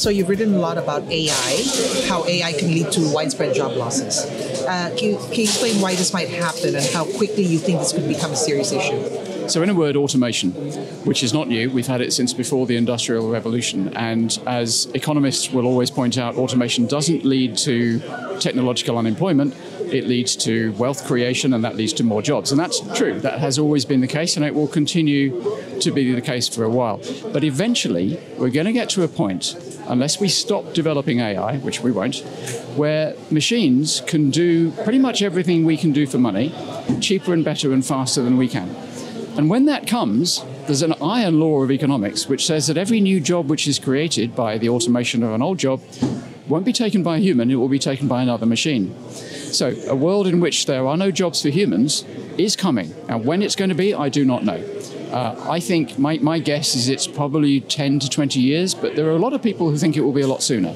So you've written a lot about AI, how AI can lead to widespread job losses. Can you explain why this might happen and how quickly you think this could become a serious issue? So in a word, automation, which is not new. We've had it since before the Industrial Revolution. And as economists will always point out, automation doesn't lead to technological unemployment. It leads to wealth creation, and that leads to more jobs. And that's true. That has always been the case, and it will continue to be the case for a while. But eventually, we're going to get to a point, unless we stop developing AI, which we won't, where machines can do pretty much everything we can do for money, cheaper and better and faster than we can. And when that comes, there's an iron law of economics which says that every new job which is created by the automation of an old job won't be taken by a human, it will be taken by another machine. So a world in which there are no jobs for humans is coming. And when it's going to be, I do not know. I think my guess is it's probably 10 to 20 years, but there are a lot of people who think it will be a lot sooner.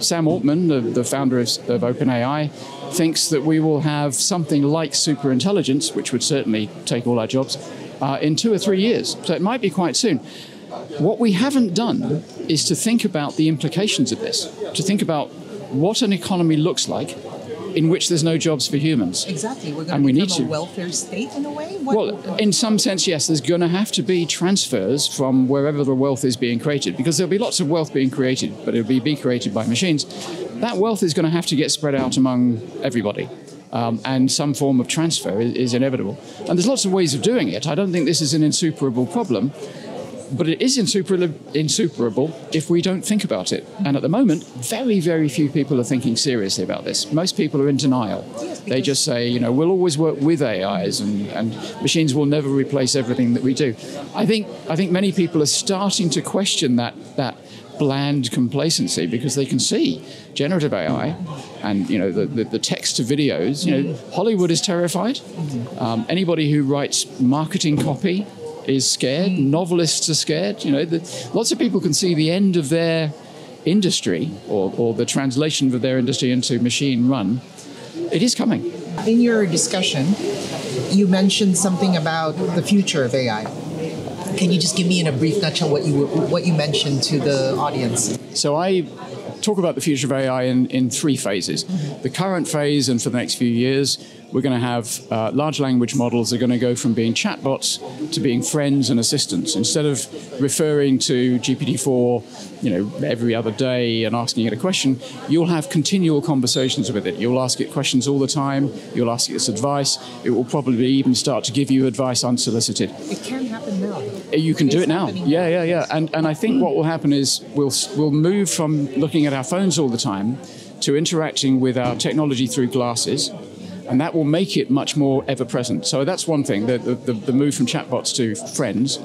Sam Altman, the founder of OpenAI, thinks that we will have something like superintelligence, which would certainly take all our jobs, in 2 or 3 years. So it might be quite soon. What we haven't done is to think about the implications of this, to think about what an economy looks like in which there's no jobs for humans. Exactly. We're going to become a welfare state in a way? Well, in some sense, yes. There's going to have to be transfers from wherever the wealth is being created, because there'll be lots of wealth being created, but it'll be created by machines. That wealth is going to have to get spread out among everybody. And some form of transfer is inevitable. And there's lots of ways of doing it. I don't think this is an insuperable problem. But it is insuperable if we don't think about it. And at the moment, very, very few people are thinking seriously about this. Most people are in denial. Yes, they just say, we'll always work with AIs and machines will never replace everything that we do. I think many people are starting to question that bland complacency, because they can see generative AI and the text to videos. Hollywood is terrified. Anybody who writes marketing copy is scared. Novelists are scared. Lots of people can see the end of their industry or the translation of their industry into machine run. It is coming. In your discussion, you mentioned something about the future of AI. Can you just give me in a brief nutshell what you mentioned to the audience? So I talk about the future of AI in 3 phases. The current phase, and for the next few years, we're going to have large language models that are going to go from being chatbots to being friends and assistants. Instead of referring to GPT-4, every other day and asking it a question, you'll have continual conversations with it. You'll ask it questions all the time. You'll ask it its advice. It will probably even start to give you advice unsolicited. It can happen now. You can do it now. Yeah. And I think what will happen is we'll move from looking at our phones all the time to interacting with our technology through glasses. And that will make it much more ever-present. So that's one thing, the move from chatbots to friends.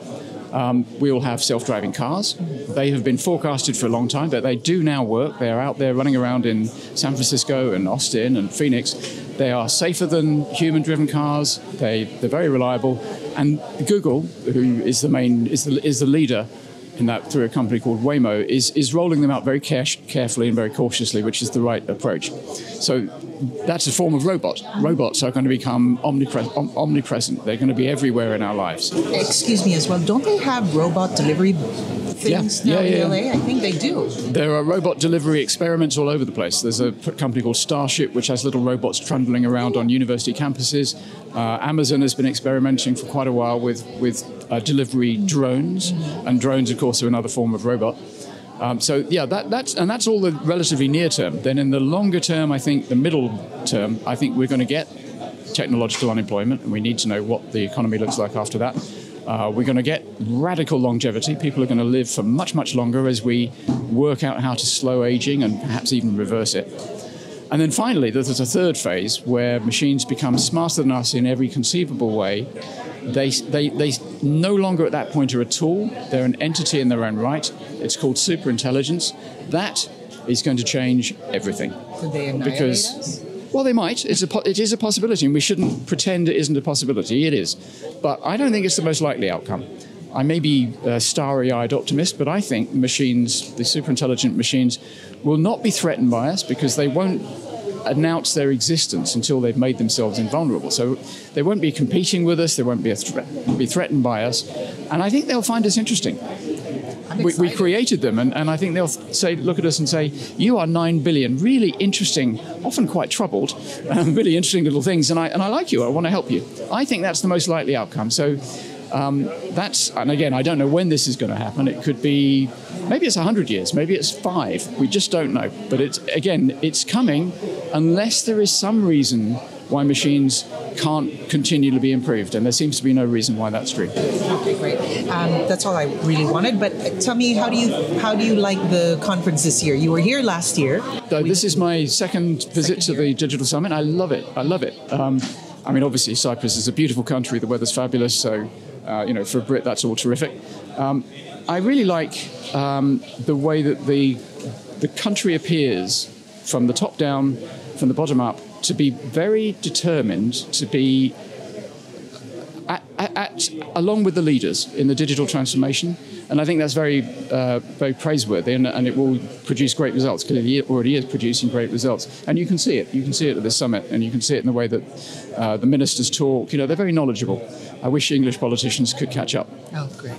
We'll have self-driving cars. They have been forecasted for a long time, but they do now work. They are out there running around in San Francisco and Austin and Phoenix. They are safer than human-driven cars. They're very reliable. And Google, who is the leader in that through a company called Waymo, is rolling them out very carefully and very cautiously, which is the right approach. So that's a form of robot. Robots are going to become omnipresent. They're going to be everywhere in our lives. Excuse me as well. Don't they have robot delivery things now in LA? I think they do. There are robot delivery experiments all over the place. There's a company called Starship, which has little robots trundling around on university campuses. Amazon has been experimenting for quite a while with delivery drones, and drones, of course, are another form of robot. That's all the relatively near term. Then in the longer term, I think the middle term, I think we're going to get technological unemployment, and we need to know what the economy looks like after that. We're going to get radical longevity. People are going to live for much, much longer as we work out how to slow aging and perhaps even reverse it. And then finally, there's a third phase where machines become smarter than us in every conceivable way. They no longer at that point are a tool. They're an entity in their own right. It's called superintelligence. That is going to change everything. Could they annihilate us? Well, they might. It is a possibility, and we shouldn't pretend it isn't a possibility. It is. But I don't think it's the most likely outcome. I may be a starry-eyed optimist, but I think machines, the superintelligent machines, will not be threatened by us because they won't announce their existence until they've made themselves invulnerable. So they won't be competing with us. They won't be threatened by us. And I think they'll find us interesting. we created them, and I think they'll say, look at us and say, you are 9 billion, really interesting, often quite troubled, really interesting little things, and I like you, I want to help you. I think that's the most likely outcome. So and again, I don't know when this is going to happen. It could be, maybe it's 100 years, maybe it's 5. We just don't know. But it's coming unless there is some reason why machines can't continue to be improved. And there seems to be no reason why that's true. Okay, great. That's all I really wanted. But tell me, how do you like the conference this year? You were here last year. This is my second visit to the Digital Summit. I love it. I mean, obviously, Cyprus is a beautiful country. The weather's fabulous. So, for a Brit, that's all terrific. I really like the way that the country appears from the top down, from the bottom up, to be very determined to be along with the leaders in the digital transformation. And I think that's very praiseworthy, and it will produce great results. Clearly, it already is producing great results. And you can see it. You can see it at this summit, and you can see it in the way that the ministers talk. They're very knowledgeable. I wish English politicians could catch up. Oh, great.